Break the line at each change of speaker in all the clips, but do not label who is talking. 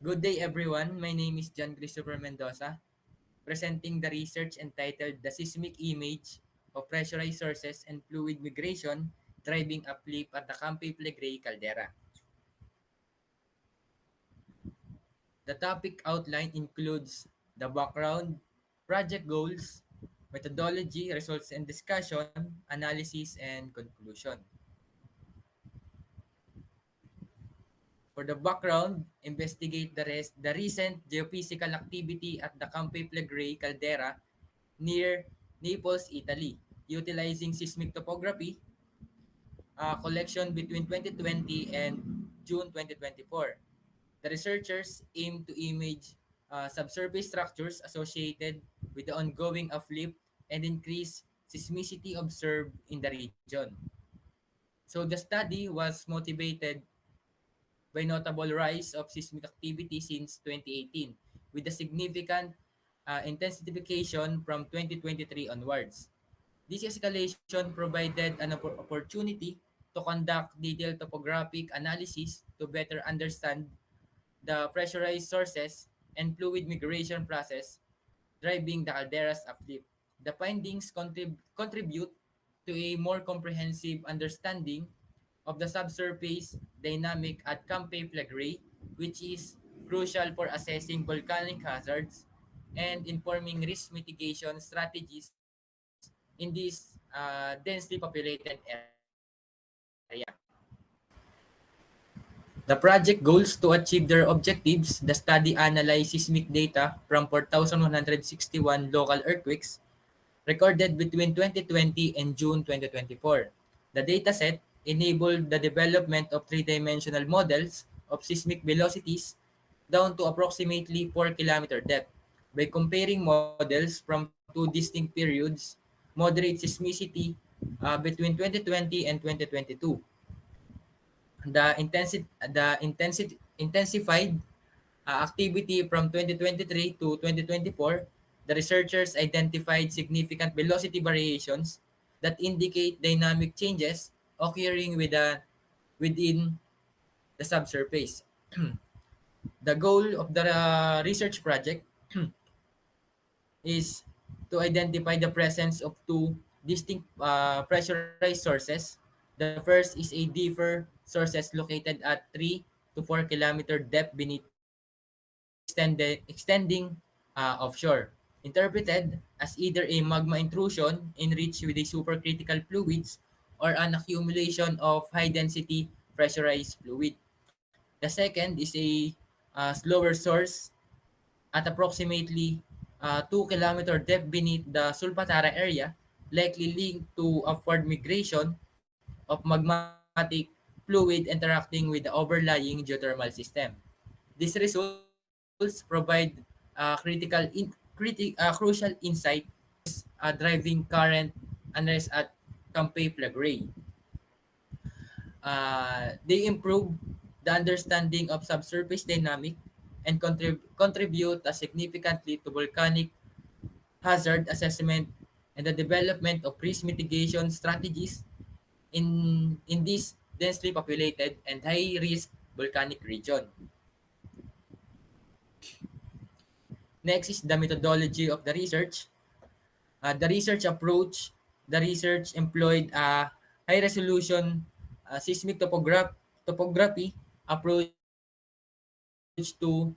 Good day, everyone. My name is John Christopher Mendoza, presenting the research entitled The Seismic Image of Pressurized Sources and Fluid Migration Driving Uplift at the Campi Flegrei Caldera. The topic outline includes the background, project goals, methodology, results and discussion, analysis, and conclusion. For the background, investigate the recent geophysical activity at the Campi Flegrei caldera near Naples, Italy, utilizing seismic topography collection between 2020 and June 2024. The researchers aim to image subsurface structures associated with the ongoing uplift and increase seismicity observed in the region. So the study was motivated by notable rise of seismic activity since 2018, with a significant intensification from 2023 onwards. This escalation provided an opportunity to conduct detailed topographic analysis to better understand the pressurized sources and fluid migration process driving the caldera's uplift. The findings contribute to a more comprehensive understanding of the subsurface dynamic at Campi Flegrei, which is crucial for assessing volcanic hazards and informing risk mitigation strategies in this densely populated area. The project goals to achieve their objectives, the study analyzed seismic data from 4,161 local earthquakes recorded between 2020 and June 2024. The dataset enabled the development of three-dimensional models of seismic velocities down to approximately 4-kilometer depth. By comparing models from two distinct periods, moderate seismicity between 2020 and 2022, the intensified activity from 2023 to 2024, the researchers identified significant velocity variations that indicate dynamic changes occurring within the subsurface. The goal of the research project is to identify the presence of two distinct pressurized sources. The first is a deeper sources located at 3 to 4-kilometer depth beneath extending offshore, interpreted as either a magma intrusion enriched with a supercritical fluids or an accumulation of high-density pressurized fluid. The second is a slower source at approximately 2-kilometer depth beneath the Sulfatara area, likely linked to upward migration of magmatic fluid interacting with the overlying geothermal system. These results provide crucial insight driving current unrest at Campi Flegrei. They improve the understanding of subsurface dynamic and contribute significantly to volcanic hazard assessment and the development of risk mitigation strategies in this densely populated and high risk volcanic region. Next is the methodology of the research. The research approach, the research employed a high resolution seismic topography approach to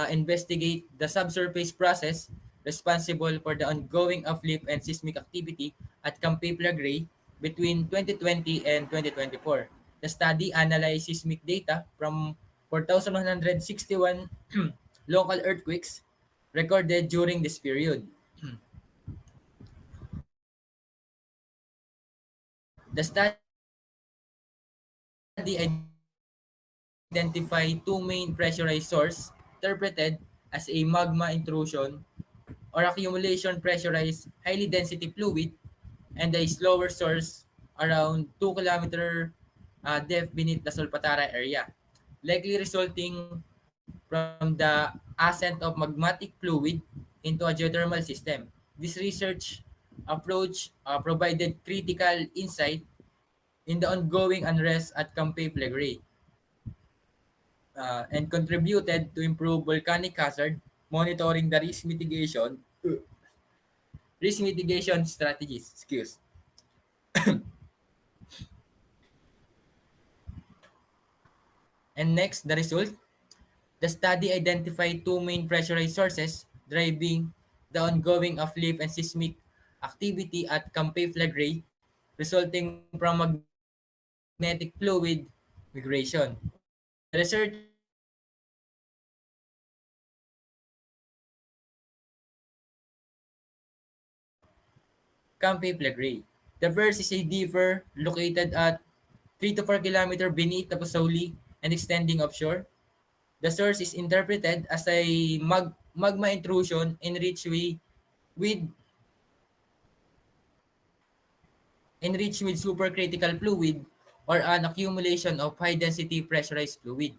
investigate the subsurface process responsible for the ongoing uplift and seismic activity at Campi Flegrei between 2020 and 2024. The study analyzed seismic data from 4,161 local earthquakes recorded during this period. The study identified two main pressurized source interpreted as a magma intrusion or accumulation pressurized highly density fluid and a slower source around 2-kilometer depth beneath the Solfatara area, likely resulting from the ascent of magmatic fluid into a geothermal system. This research approach provided critical insight in the ongoing unrest at Campi Flegrei. and contributed to improve volcanic hazard monitoring the risk mitigation strategies. Excuse. And next, the result. The study identified two main pressurized sources driving the ongoing uplift and seismic activity at Campe Flegrei, resulting from magnetic fluid migration. The researchers identified three sources that contribute to the activity at Campe Flegrei. The first is a differ located at 3 to 4 kilometers beneath the Pusoli and extending offshore. The source is interpreted as a magma intrusion with enriched with supercritical fluid or an accumulation of high density pressurized fluid.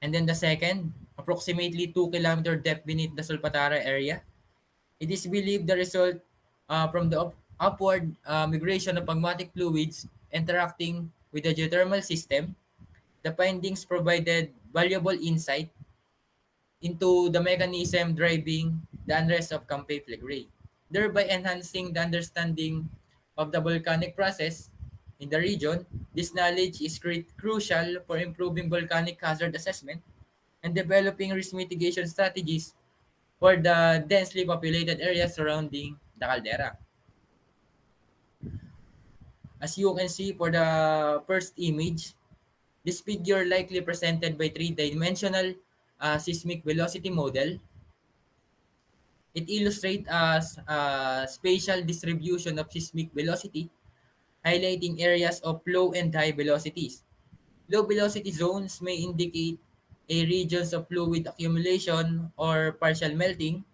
And then the second, approximately 2 kilometer depth beneath the Solpatara area. It is believed the result from the upward migration of magmatic fluids interacting with the geothermal system. The findings provided valuable insight into the mechanism driving the unrest of Campe Flegrei, thereby enhancing the understanding of the volcanic process in the region. This knowledge is crucial for improving volcanic hazard assessment and developing risk mitigation strategies for the densely populated areas surrounding the caldera. As you can see for the first image, this figure likely presented by three-dimensional seismic velocity model. It illustrates a spatial distribution of seismic velocity, highlighting areas of low and high velocities. Low velocity zones may indicate a regions of fluid accumulation or partial melting,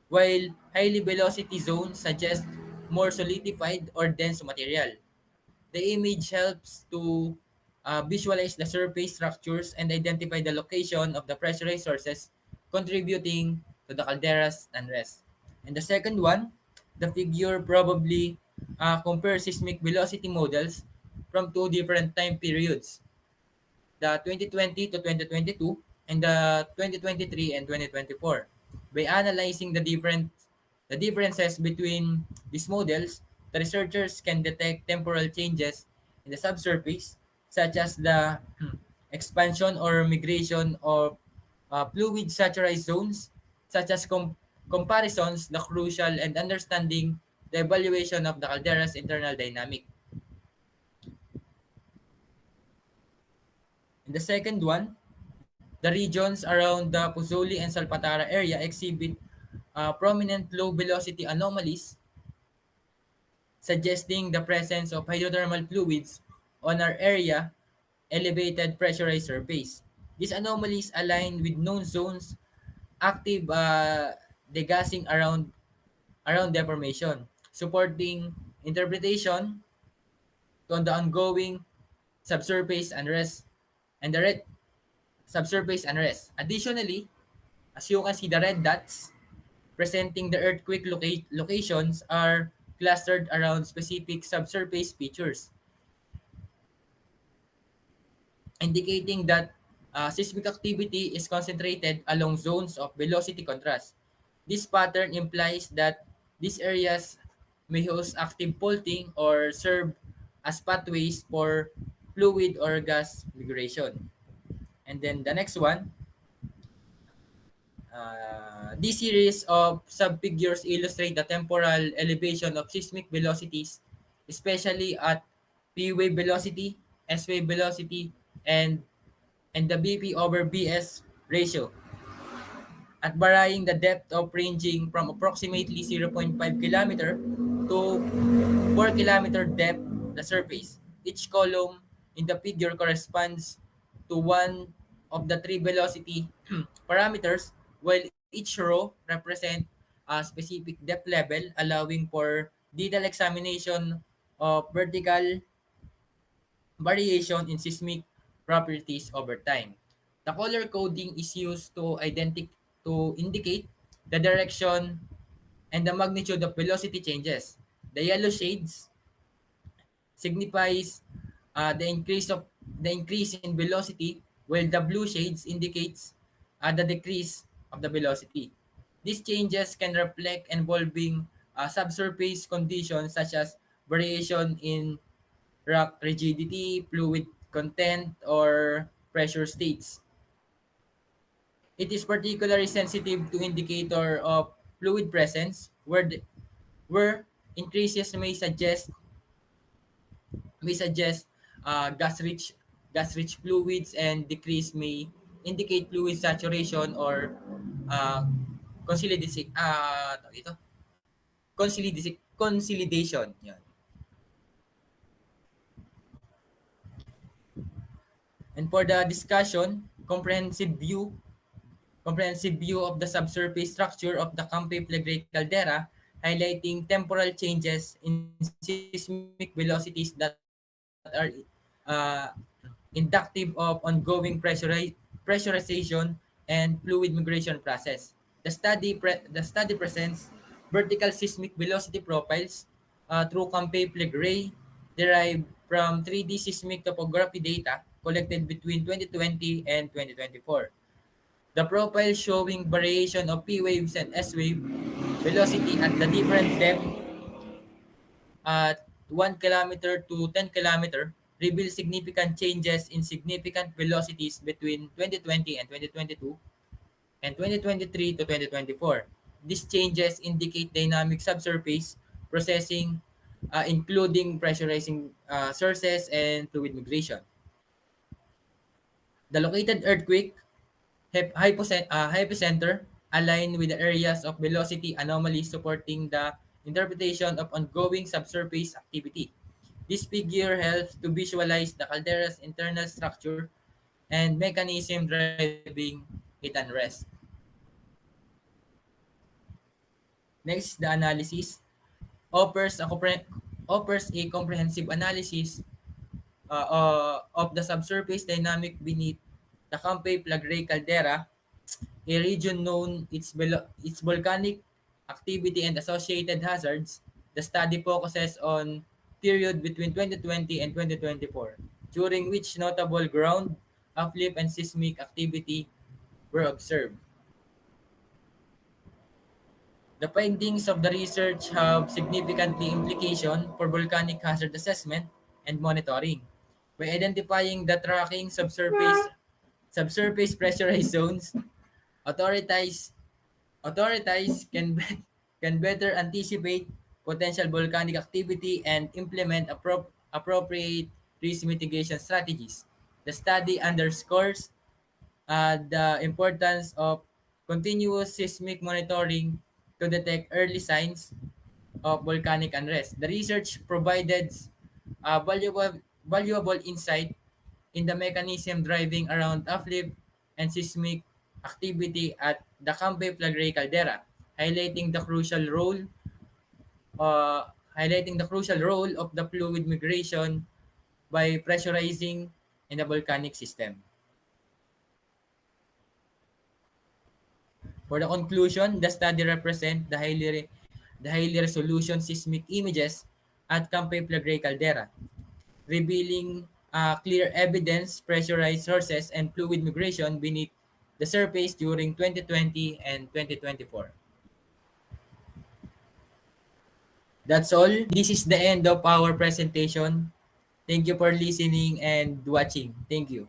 while highly velocity zones suggest more solidified or dense material. The image helps to visualize the surface structures and identify the location of the pressurized sources contributing to the caldera's unrest. And the second one, the figure probably compares seismic velocity models from two different time periods, the 2020 to 2022 and the 2023 and 2024. By analyzing the differences between these models, the researchers can detect temporal changes in the subsurface, such as the expansion or migration of fluid saturized zones, such as comparisons, the crucial and understanding the evaluation of the caldera's internal dynamic. In the second one, the regions around the Pozzoli and Salpatara area exhibit prominent low velocity anomalies, suggesting the presence of hydrothermal fluids on our area elevated pressurized surface. These anomalies align with known zones active degassing around deformation, supporting interpretation on the ongoing subsurface unrest and the red subsurface unrest. Additionally, as you can see, the red dots presenting the earthquake locations are clustered around specific subsurface features, indicating that seismic activity is concentrated along zones of velocity contrast. This pattern implies that these areas may host active faulting or serve as pathways for fluid or gas migration. And then the next one, this series of subfigures illustrate the temporal elevation of seismic velocities, especially at P wave velocity, S wave velocity, and the BP over BS ratio, at varying the depth of ranging from approximately 0.5 kilometer to 4 kilometer depth the surface. Each column in the figure corresponds to one of the three velocity parameters, while each row represents a specific depth level, allowing for detailed examination of vertical variation in seismic properties over time. The color coding is used to indicate the direction and the magnitude of velocity changes. The yellow shades signifies the increase of the increase in velocity, while the blue shades indicates the decrease of the velocity. These changes can reflect involving subsurface conditions such as variation in rock rigidity, fluid content, or pressure states. It is particularly sensitive to indicator of fluid presence, where increases may suggest gas rich fluids, and decrease may indicate fluid saturation or uh, tawag ito, consolidation. Yan. And for the discussion, comprehensive view of the subsurface structure of the Campi Flegrei caldera, highlighting temporal changes in seismic velocities that are inductive of ongoing pressurization and fluid migration process. The study presents vertical seismic velocity profiles through Campi Flegrei derived from 3D seismic topography data collected between 2020 and 2024. The profile showing variation of P waves and S wave velocity at the different depth at 1 kilometer to 10 kilometer reveals significant changes in significant velocities between 2020 and 2022 and 2023 to 2024. These changes indicate dynamic subsurface processing, including pressurizing sources and fluid migration. The located earthquake hypocenter align with the areas of velocity anomalies supporting the interpretation of ongoing subsurface activity. This figure helps to visualize the caldera's internal structure and mechanism driving it unrest. Next, the analysis offers a comprehensive analysis of the subsurface dynamic beneath the Campi Flegrei caldera, a region known its volcanic activity and associated hazards. The study focuses on period between 2020 and 2024, during which notable ground uplift and seismic activity were observed. The findings of the research have significantly implication for volcanic hazard assessment and monitoring. By identifying the tracking subsurface pressurized zones, authorities authorities can better anticipate potential volcanic activity and implement appropriate risk mitigation strategies. The study underscores the importance of continuous seismic monitoring to detect early signs of volcanic unrest. The research provided valuable insight in the mechanism driving around uplift and seismic activity at the Campi Flegrei caldera, highlighting the crucial role uh, highlighting the crucial role of the fluid migration by pressurizing in the volcanic system. For the conclusion, the study represent the highly resolution seismic images at Campi Flegrei caldera, revealing clear evidence pressurized sources and fluid migration beneath the surface during 2020 and 2024. That's all. This is the end of our presentation. Thank you for listening and watching. Thank you.